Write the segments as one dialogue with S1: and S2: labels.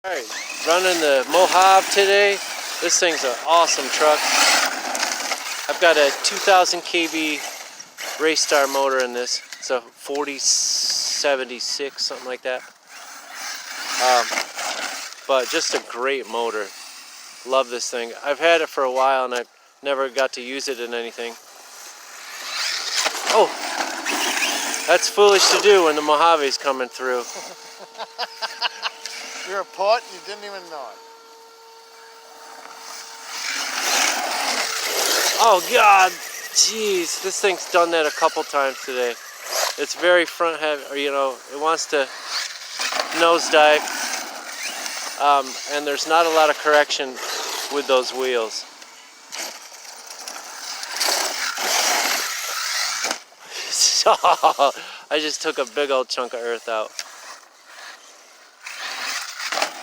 S1: Alright, running the Mojave today. This thing's an awesome truck. I've got a 2000 kV Racestar motor in this. It's a 4076, something like that. But just a great motor. Love this thing. I've had it for a while and I've never got to use it in anything. Oh, that's foolish to do when the Mojave's coming through.
S2: You're a pot and you didn't even know it.
S1: Oh God, jeez, this thing's done that a couple times today. It's very front heavy, or it wants to nosedive, and there's not a lot of correction with those wheels. So, I just took a big old chunk of earth out.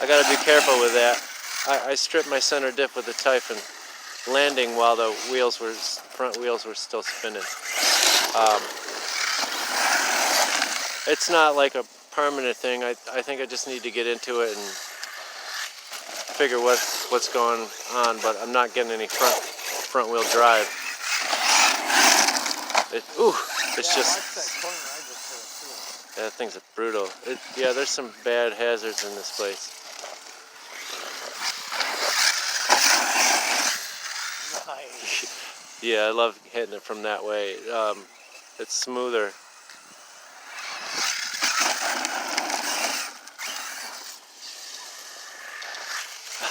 S1: I gotta be careful with that. I stripped my center diff with the Typhon landing while the front wheels were still spinning. It's not like a permanent thing. I think I just need to get into it and figure what's going on, but I'm not getting any front wheel drive. It's just. Yeah, that thing's brutal. Yeah, there's some bad hazards in this place.
S2: Nice.
S1: Yeah, I love hitting it from that way. It's smoother.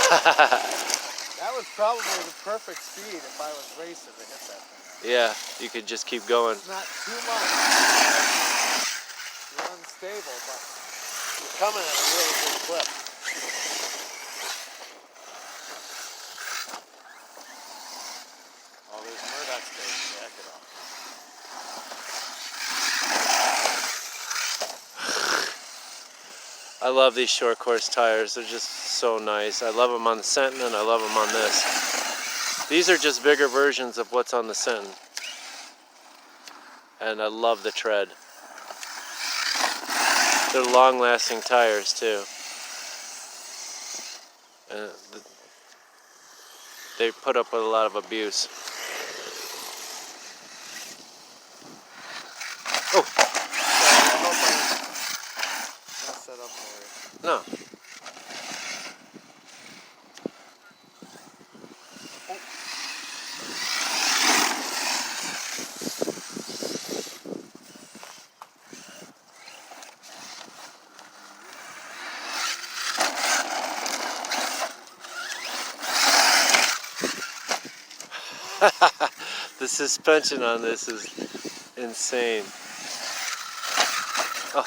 S2: That was probably the perfect speed if I was racing to hit that thing.
S1: Yeah, you could just keep going.
S2: It's not too much. You're unstable, but you're coming at a really good clip. Oh, there's Murdoch's day. Jack it off.
S1: I love these short course tires. They're just so nice. I love them on the Sentin and I love them on this. These are just bigger versions of what's on the Sentin. And I love the tread. They're long-lasting tires too. And they put up with a lot of abuse. Oh!
S2: I hope I messed that up for you.
S1: No. The suspension on this is insane. Oh.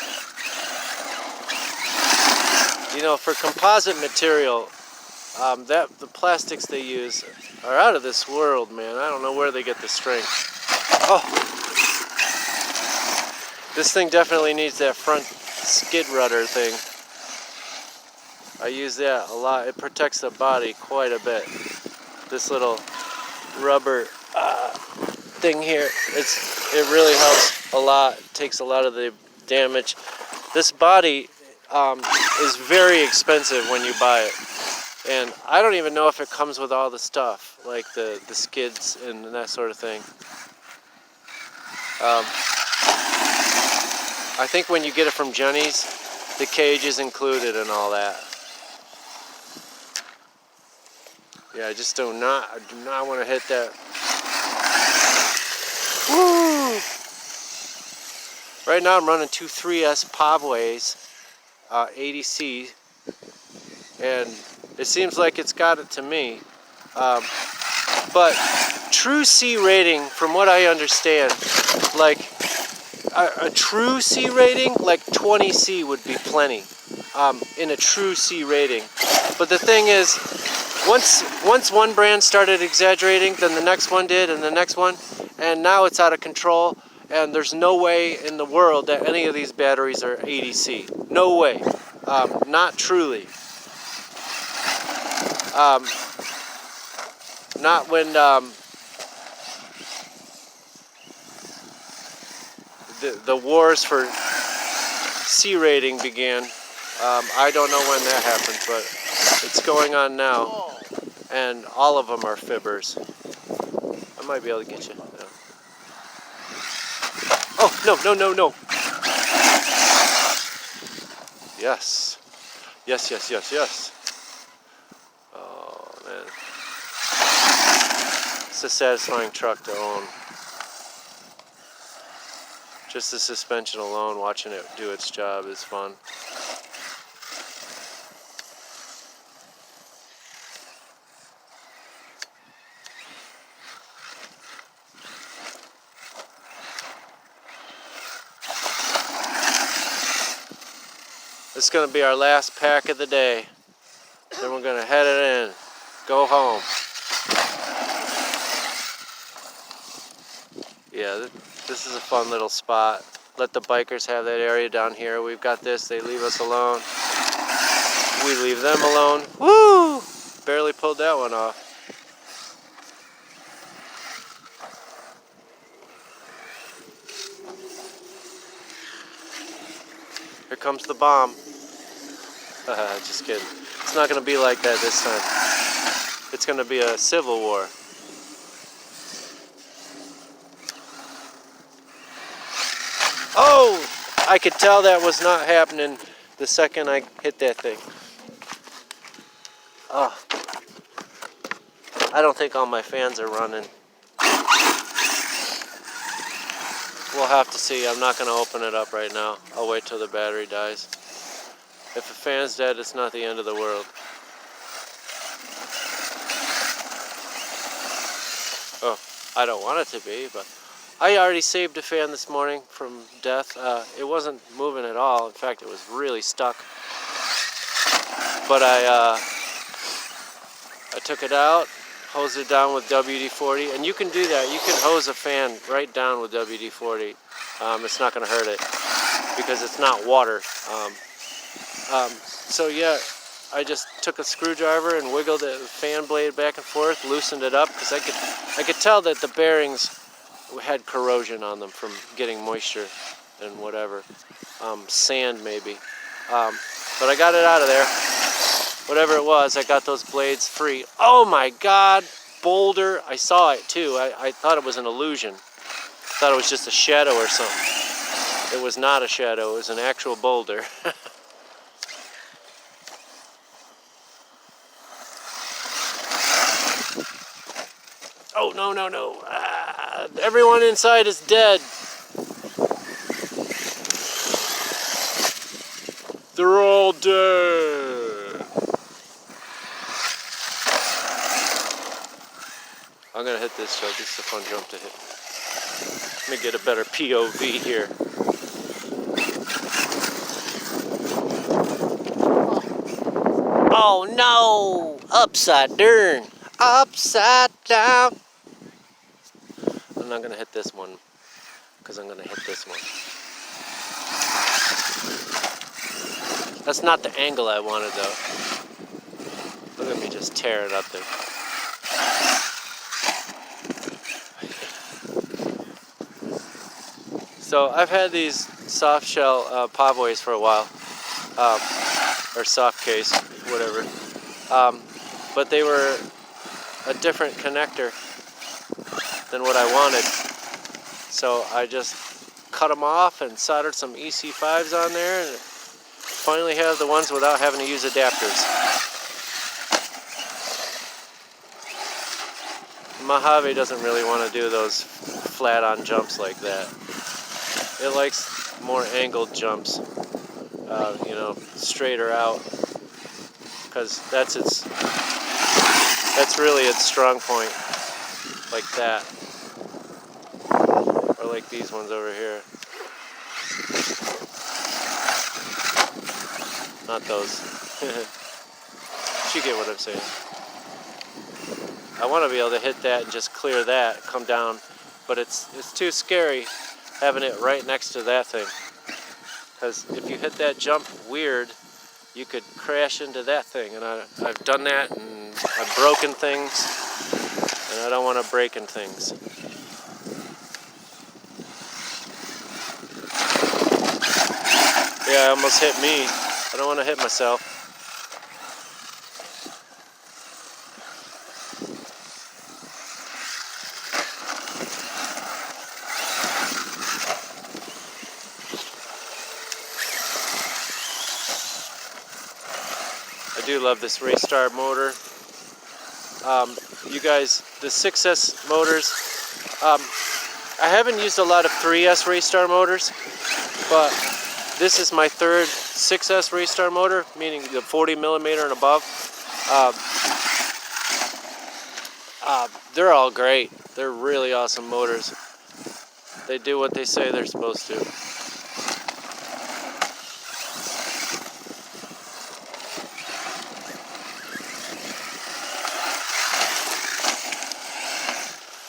S1: For composite material, the plastics they use are out of this world, man. I don't know where they get the strength. Oh, this thing definitely needs that front skid rudder thing. I use that a lot. It protects the body quite a bit. This little rubber thing here, it really helps a lot. It takes a lot of the damage. This body is very expensive when you buy it, and I don't even know if it comes with all the stuff, like the skids and that sort of thing. I think when you get it from Jenny's, the cage is included and all that. Yeah, I just do not want to hit that. Woo! Right now I'm running two 3S Pavways, 80C, and it seems like it's got it to me. But true C rating, from what I understand, like a true C rating, like 20C would be plenty in a true C rating. But the thing is, once one brand started exaggerating, then the next one did, and the next one, and now it's out of control, and there's no way in the world that any of these batteries are 80C. No way. Not truly. Not when the wars for C rating began. I don't know when that happened, but it's going on now.
S2: Oh,
S1: And all of them are fibbers. I might be able to get you. Yeah. Oh, no, no, no, no. Yes. Yes, yes, yes, yes. Oh, man. It's a satisfying truck to own. Just the suspension alone, watching it do its job is fun. This is going to be our last pack of the day. Then we're going to head it in, go home. Yeah, this is a fun little spot. Let the bikers have that area down here. We've got this, they leave us alone. We leave them alone. Woo! Barely pulled that one off. Here comes the bomb. Just kidding. It's not going to be like that this time. It's going to be a civil war. Oh! I could tell that was not happening the second I hit that thing. Oh. I don't think all my fans are running. We'll have to see. I'm not going to open it up right now. I'll wait till the battery dies. If the fan's dead, it's not the end of the world. Oh, I don't want it to be, but I already saved a fan this morning from death. It wasn't moving at all. In fact, it was really stuck. But I took it out, hosed it down with WD-40, and you can do that. You can hose a fan right down with WD-40. It's not going to hurt it because it's not water. So yeah, I just took a screwdriver and wiggled the fan blade back and forth, loosened it up because I could tell that the bearings had corrosion on them from getting moisture and whatever, sand maybe. But I got it out of there. Whatever it was, I got those blades free. Oh my God, boulder! I saw it too. I thought it was an illusion. I thought it was just a shadow or something. It was not a shadow. It was an actual boulder. Oh, no, no, no. Everyone inside is dead. They're all dead. I'm going to hit this jump. This is a fun jump to hit. Let me get a better POV here. Oh, no. Upside down. Upside down. I'm not going to hit this one because I'm going to hit this one. That's not the angle I wanted though. Look at me just tear it up there. So I've had these soft shell pavoys for a while, or soft case, whatever. But they were a different connector than what I wanted. So I just cut them off and soldered some EC5s on there and finally have the ones without having to use adapters. Mojave doesn't really want to do those flat-on jumps like that. It likes more angled jumps, you know, straighter out, because that's really its strong point, like that, or like these ones over here. Not those. You get what I'm saying. I want to be able to hit that and just clear that, come down, but it's too scary having it right next to that thing. Because if you hit that jump weird, you could crash into that thing. And I've done that, and I've broken things, and I don't want to break in things. Yeah, it almost hit me. I don't want to hit myself. I do love this Racestar motor. You guys, the 6S motors, I haven't used a lot of 3S Racestar motors, but this is my third 6S Racestar motor, meaning the 40mm and above. They're all great. They're really awesome motors. They do what they say they're supposed to.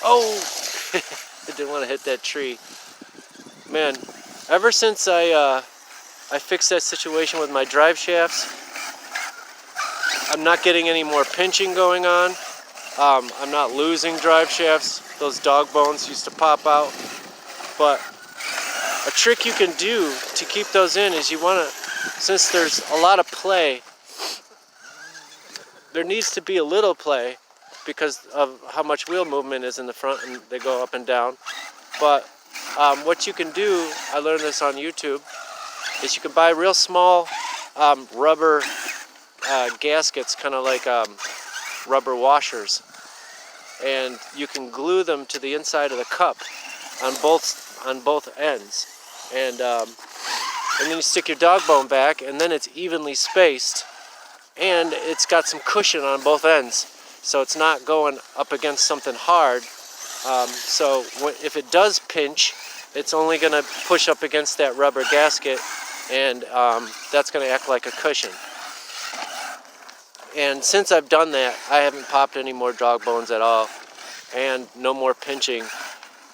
S1: Oh! I didn't want to hit that tree. Man, ever since I fixed that situation with my drive shafts, I'm not getting any more pinching going on. I'm not losing drive shafts. Those dog bones used to pop out. But a trick you can do to keep those in is you want to, since there's a lot of play, there needs to be a little play because of how much wheel movement is in the front and they go up and down. But what you can do, I learned this on YouTube, is you can buy real small rubber gaskets, kind of like rubber washers, and you can glue them to the inside of the cup on both ends, and then you stick your dog bone back, and then it's evenly spaced, and it's got some cushion on both ends, so it's not going up against something hard. So if it does pinch, it's only going to push up against that rubber gasket, and that's going to act like a cushion. And since I've done that, I haven't popped any more dog bones at all, and no more pinching.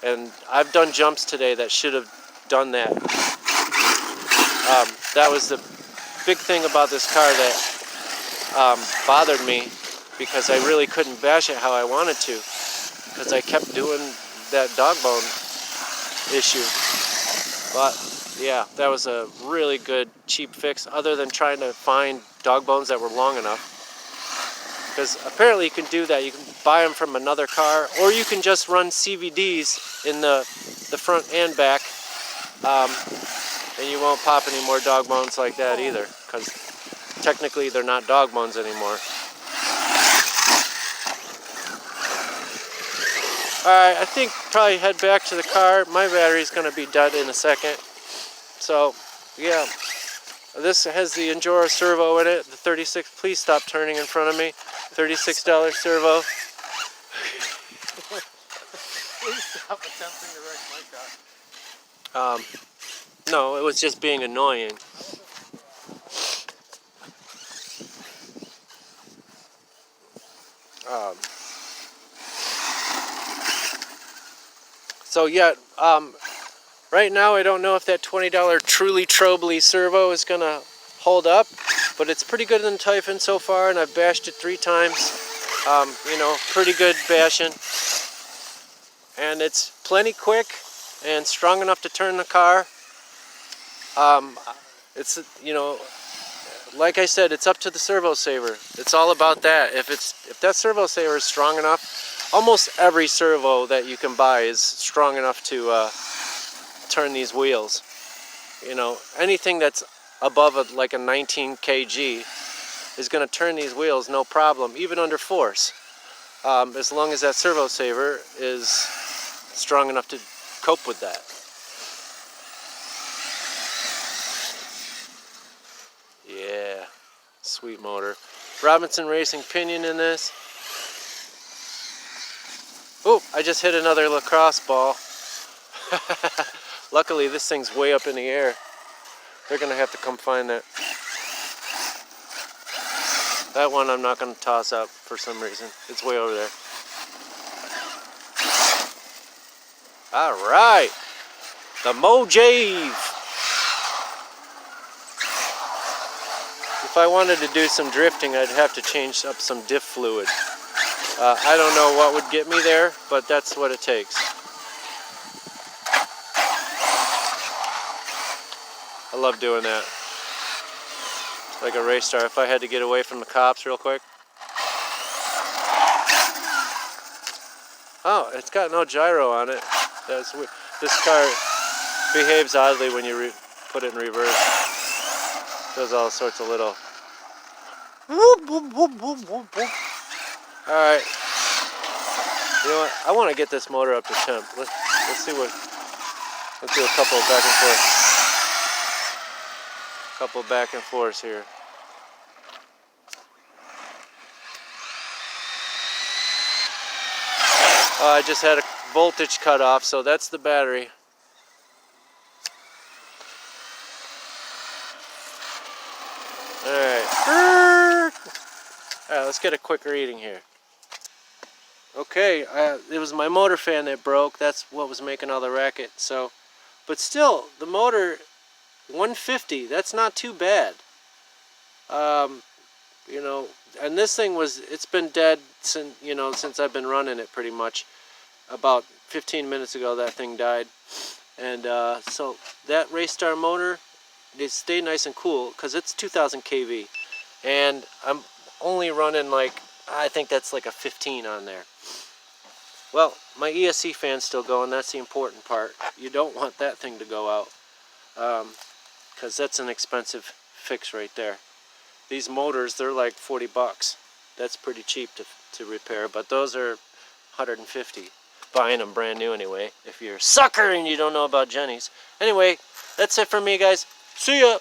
S1: And I've done jumps today that should have done that. That was the big thing about this car that bothered me, because I really couldn't bash it how I wanted to, because I kept doing that dog bone issue. But yeah, that was a really good cheap fix, other than trying to find dog bones that were long enough. Because apparently you can do that. You can buy them from another car, or you can just run CVDs in the front and back, and you won't pop any more dog bones like that either, because technically they're not dog bones anymore. Alright, I think probably head back to the car. My battery's going to be dead in a second. So, yeah. This has the Enduro servo in it, the 36, please stop turning in front of me, $36 servo.
S2: Please stop attempting to wreck my car.
S1: No, it was just being annoying. So yeah, right now I don't know if that $20 Truly Trobly servo is going to hold up, but it's pretty good in the Typhon so far, and I've bashed it 3 times. You know, pretty good bashing. And it's plenty quick and strong enough to turn the car. It's, you know, like I said, it's up to the servo saver. It's all about that. If that servo saver is strong enough, almost every servo that you can buy is strong enough to turn these wheels. You know, anything that's above like a 19 kg is going to turn these wheels no problem, even under force, as long as that servo saver is strong enough to cope with that. Yeah, sweet motor. Robinson Racing pinion in this. Oh, I just hit another lacrosse ball. Luckily, this thing's way up in the air. They're going to have to come find that. That one I'm not going to toss up for some reason. It's way over there. Alright. The Mojave. If I wanted to do some drifting, I'd have to change up some diff fluid. I don't know what would get me there, but that's what it takes. I love doing that. like a Racestar if I had to get away from the cops real quick. Oh, it's got no gyro on it. That's weird. This car behaves oddly when you put it in reverse. Does all sorts of little whoop, whoop, whoop, whoop, whoop, whoop. All right. You know what? I want to get this motor up to temp. Let's see what. Let's do a couple back and forth. Couple back and forths here. I just had a voltage cut off, so that's the battery. Alright, let's get a quick reading here. Okay, it was my motor fan that broke. That's what was making all the racket. So, but still, the motor 150. That's not too bad. You know, and this thing it's been dead since I've been running it pretty much. About 15 minutes ago, that thing died, and so that Racestar motor, they stay nice and cool because it's 2,000 kV, and I'm only running like, I think that's like a 15 on there. Well, my ESC fan's still going. That's the important part. You don't want that thing to go out because that's an expensive fix right there. These motors, they're like 40 bucks. That's pretty cheap to repair, but those are 150. Buying them brand new anyway, if you're a sucker and you don't know about Jenny's. Anyway, that's it for me, guys. See ya!